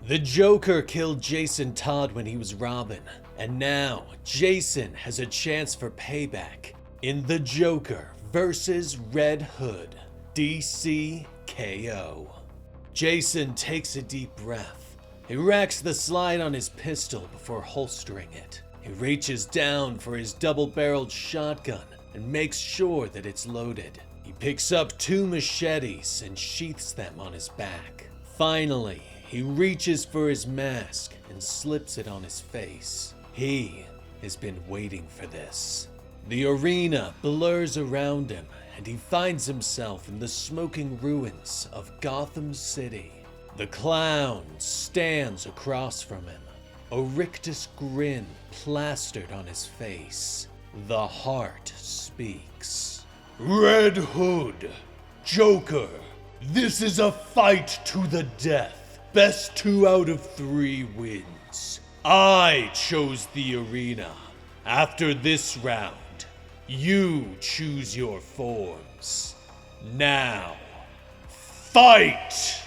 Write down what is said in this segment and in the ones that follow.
The Joker killed Jason Todd when he was Robin, and now Jason has a chance for payback in The Joker vs. Red Hood, DC KO. Jason takes a deep breath. He racks the slide on his pistol before holstering it. He reaches down for his double-barreled shotgun and makes sure that it's loaded. He picks up 2 machetes and sheaths them on his back. Finally, he reaches for his mask and slips it on his face. He has been waiting for this. The arena blurs around him, and he finds himself in the smoking ruins of Gotham City. The clown stands across from him, a rictus grin plastered on his face. The heart speaks. Red Hood, Joker, this is a fight to the death. Best 2 out of 3 wins. I chose the arena. After this round, you choose your forms. Now, fight!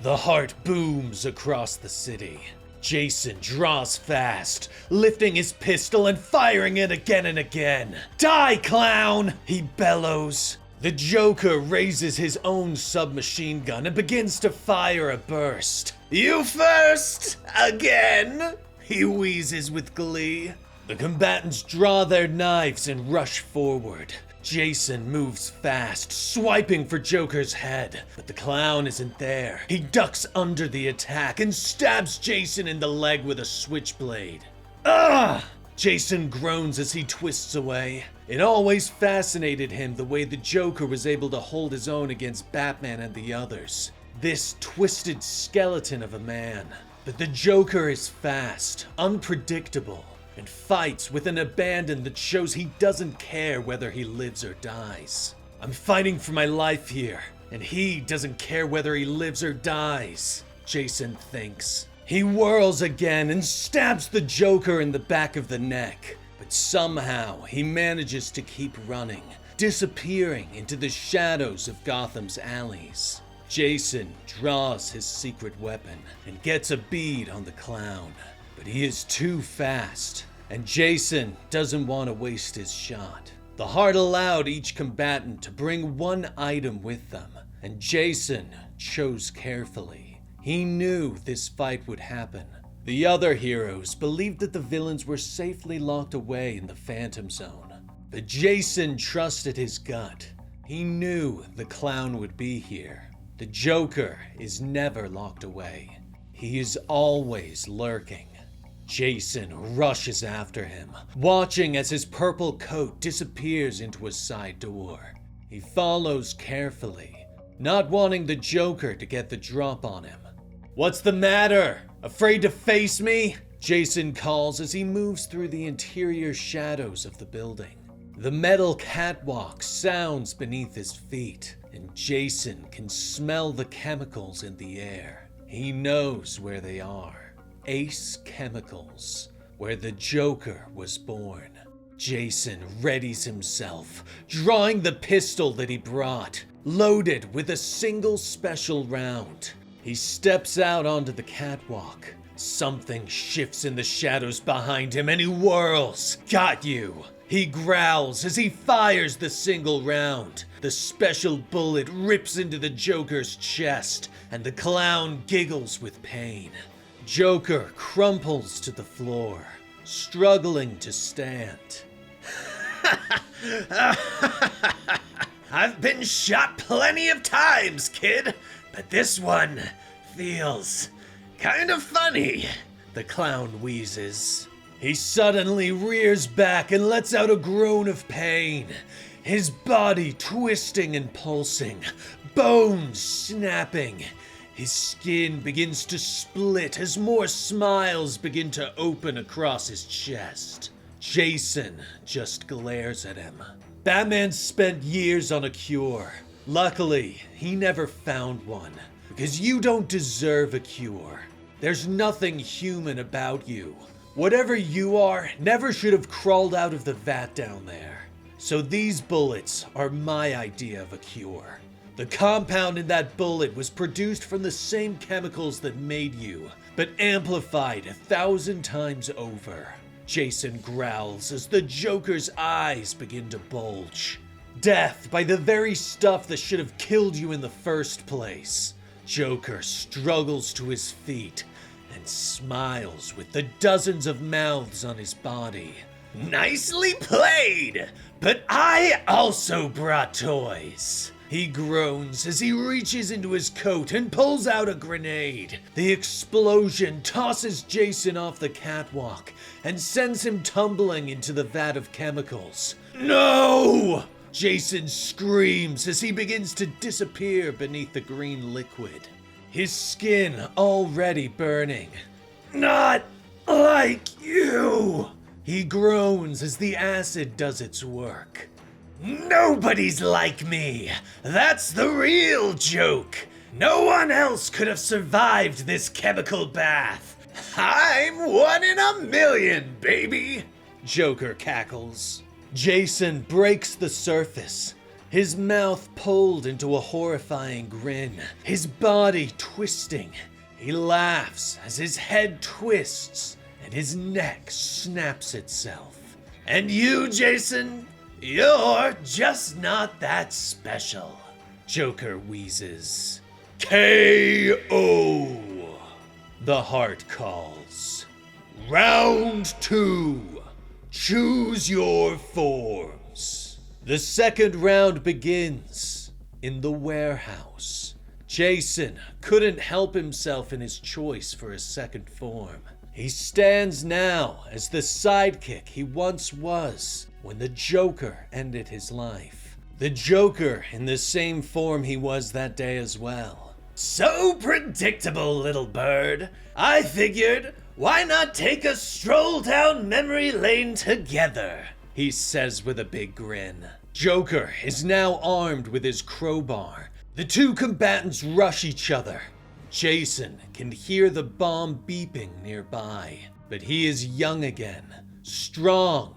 The heart booms across the city. Jason draws fast, lifting his pistol and firing it again and again. Die, clown! He bellows. The Joker raises his own submachine gun and begins to fire a burst. You first! Again! He wheezes with glee. The combatants draw their knives and rush forward. Jason moves fast, swiping for Joker's head, but the clown isn't there. He ducks under the attack and stabs Jason in the leg with a switchblade. Ugh! Jason groans as he twists away. It always fascinated him the way the Joker was able to hold his own against Batman and the others. This twisted skeleton of a man. But the Joker is fast, unpredictable, and fights with an abandon that shows he doesn't care whether he lives or dies. I'm fighting for my life here, and he doesn't care whether he lives or dies, Jason thinks. He whirls again and stabs the Joker in the back of the neck, but somehow he manages to keep running, disappearing into the shadows of Gotham's alleys. Jason draws his secret weapon and gets a bead on the clown, but he is too fast, and Jason doesn't want to waste his shot. The heart allowed each combatant to bring 1 item with them, and Jason chose carefully. He knew this fight would happen. The other heroes believed that the villains were safely locked away in the Phantom Zone, but Jason trusted his gut. He knew the clown would be here. The Joker is never locked away. He is always lurking. Jason rushes after him, watching as his purple coat disappears into a side door. He follows carefully, not wanting the Joker to get the drop on him. What's the matter? Afraid to face me? Jason calls as he moves through the interior shadows of the building. The metal catwalk sounds beneath his feet, and Jason can smell the chemicals in the air. He knows where they are. Ace Chemicals, where the Joker was born. Jason readies himself, drawing the pistol that he brought, loaded with a single special round. He steps out onto the catwalk. Something shifts in the shadows behind him and he whirls. Got you! He growls as he fires the single round. The special bullet rips into the Joker's chest and the clown giggles with pain. Joker crumples to the floor, struggling to stand. I've been shot plenty of times, kid. But this one feels kind of funny, the clown wheezes. He suddenly rears back and lets out a groan of pain, his body twisting and pulsing, bones snapping. His skin begins to split as more smiles begin to open across his chest. Jason just glares at him. Batman spent years on a cure. Luckily, he never found one, because you don't deserve a cure. There's nothing human about you. Whatever you are never should have crawled out of the vat down there. So these bullets are my idea of a cure. The compound in that bullet was produced from the same chemicals that made you, but amplified 1,000 times over. Jason growls as the Joker's eyes begin to bulge. Death by the very stuff that should have killed you in the first place. Joker struggles to his feet and smiles with the dozens of mouths on his body. Nicely played, but I also brought toys. He groans as he reaches into his coat and pulls out a grenade. The explosion tosses Jason off the catwalk and sends him tumbling into the vat of chemicals. No! Jason screams as he begins to disappear beneath the green liquid, his skin already burning. Not like you! He groans as the acid does its work. Nobody's like me. That's the real joke. No one else could have survived this chemical bath. I'm 1 in a million, baby. Joker cackles. Jason breaks the surface, his mouth pulled into a horrifying grin, his body twisting. He laughs as his head twists and his neck snaps itself. And you, Jason? You're just not that special. Joker wheezes. K.O. The heart calls. Round 2. Choose your forms. The second round begins in the warehouse. Jason couldn't help himself in his choice for his second form. He stands now as the sidekick he once was when the Joker ended his life. The Joker in the same form he was that day as well. So predictable, little bird. I figured, why not take a stroll down memory lane together? He says with a big grin. Joker is now armed with his crowbar. The two combatants rush each other. Jason can hear the bomb beeping nearby, but he is young again, strong,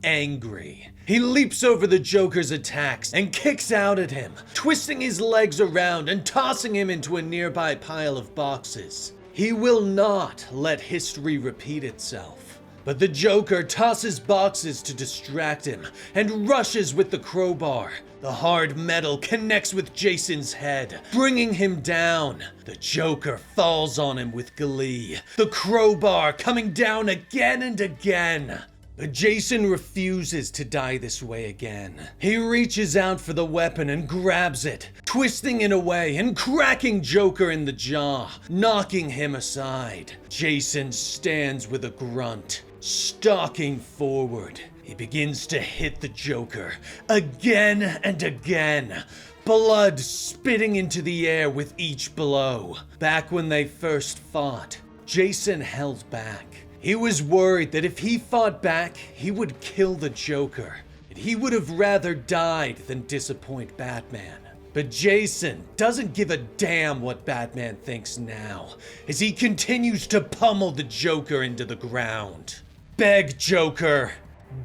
angry. He leaps over the Joker's attacks and kicks out at him, twisting his legs around and tossing him into a nearby pile of boxes. He will not let history repeat itself. But the Joker tosses boxes to distract him and rushes with the crowbar. The hard metal connects with Jason's head, bringing him down. The Joker falls on him with glee, the crowbar coming down again and again. But Jason refuses to die this way again. He reaches out for the weapon and grabs it, twisting it away and cracking Joker in the jaw, knocking him aside. Jason stands with a grunt, stalking forward. He begins to hit the Joker again and again, blood spitting into the air with each blow. Back when they first fought, Jason held back. He was worried that if he fought back, he would kill the Joker, and he would have rather died than disappoint Batman. But Jason doesn't give a damn what Batman thinks now, as he continues to pummel the Joker into the ground. Beg, Joker,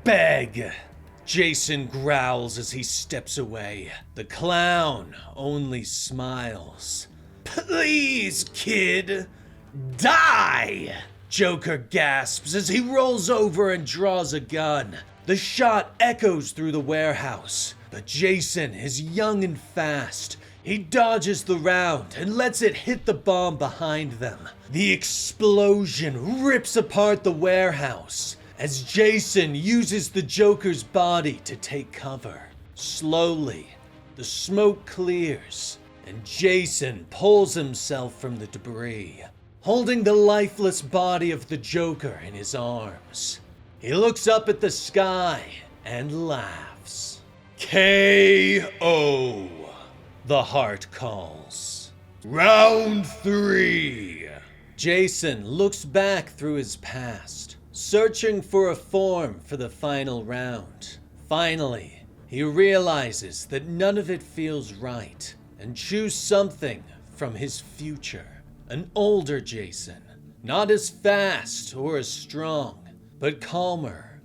beg. Jason growls as he steps away. The clown only smiles. Please, kid, die! Joker gasps as he rolls over and draws a gun. The shot echoes through the warehouse, but Jason is young and fast. He dodges the round and lets it hit the bomb behind them. The explosion rips apart the warehouse as Jason uses the Joker's body to take cover. Slowly, the smoke clears and Jason pulls himself from the debris, holding the lifeless body of the Joker in his arms. He looks up at the sky and laughs. K.O. The heart calls. Round 3. Jason looks back through his past, searching for a form for the final round. Finally, he realizes that none of it feels right and chooses something from his future. An older Jason, not as fast or as strong, but calmer,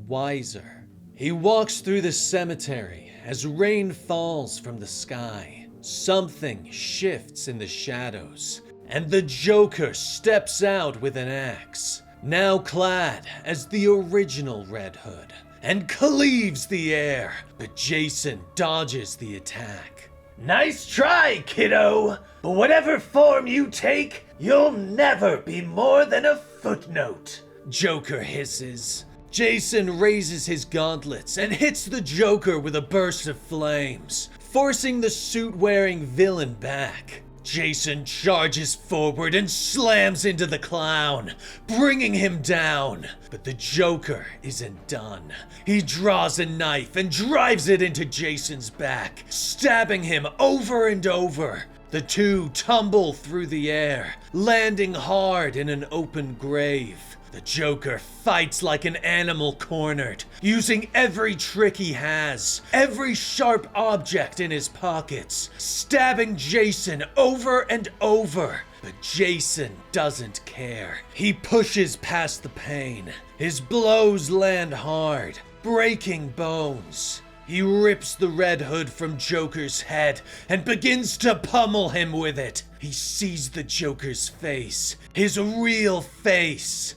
wiser. He walks through the cemetery as rain falls from the sky. Something shifts in the shadows, and the Joker steps out with an axe, now clad as the original Red Hood, and cleaves the air, but Jason dodges the attack. Nice try, kiddo, but whatever form you take, you'll never be more than a footnote, Joker hisses. Jason raises his gauntlets and hits the Joker with a burst of flames, forcing the suit-wearing villain back. Jason charges forward and slams into the clown, bringing him down. But the Joker isn't done. He draws a knife and drives it into Jason's back, stabbing him over and over. The two tumble through the air, landing hard in an open grave. The Joker fights like an animal cornered, using every trick he has, every sharp object in his pockets, stabbing Jason over and over. But Jason doesn't care. He pushes past the pain. His blows land hard, breaking bones. He rips the Red Hood from Joker's head and begins to pummel him with it. He sees the Joker's face, his real face.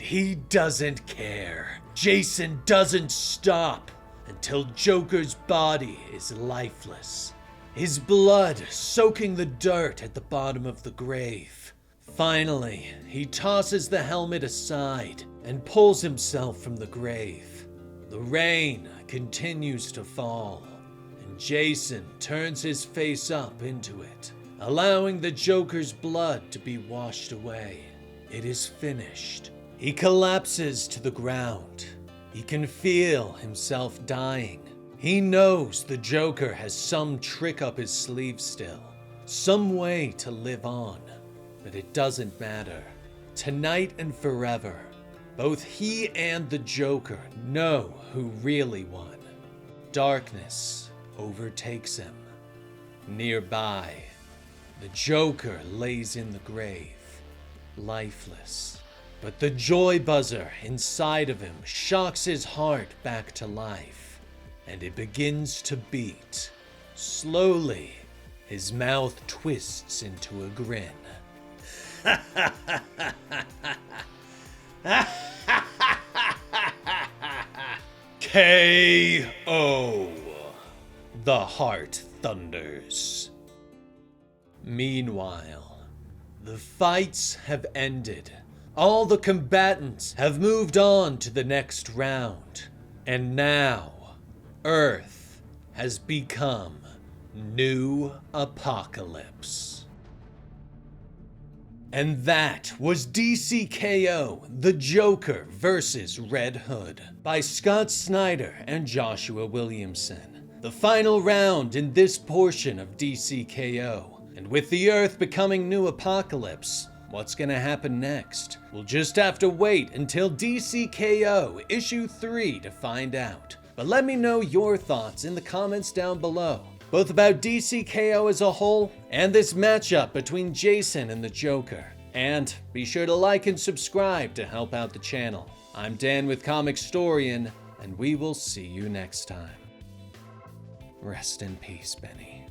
He doesn't care. Jason doesn't stop until Joker's body is lifeless, his blood soaking the dirt at the bottom of the grave. Finally, he tosses the helmet aside and pulls himself from the grave. The rain continues to fall, and Jason turns his face up into it, allowing the Joker's blood to be washed away. It is finished. He collapses to the ground. He can feel himself dying. He knows the Joker has some trick up his sleeve still, some way to live on, but it doesn't matter. Tonight and forever, both he and the Joker know who really won. Darkness overtakes him. Nearby, the Joker lays in the grave, lifeless. But the joy buzzer inside of him shocks his heart back to life, and it begins to beat. Slowly, his mouth twists into a grin. K.O. The heart thunders. Meanwhile, the fights have ended. All the combatants have moved on to the next round, and now Earth has become New Apocalypse. And that was DCKO The Joker vs. Red Hood by Scott Snyder and Joshua Williamson. The final round in this portion of DCKO, and with the Earth becoming New Apocalypse, what's gonna happen next? We'll just have to wait until DCKO issue 3 to find out. But let me know your thoughts in the comments down below, both about DCKO as a whole and this matchup between Jason and the Joker. And be sure to like and subscribe to help out the channel. I'm Dan with Comicstorian, and we will see you next time. Rest in peace, Benny.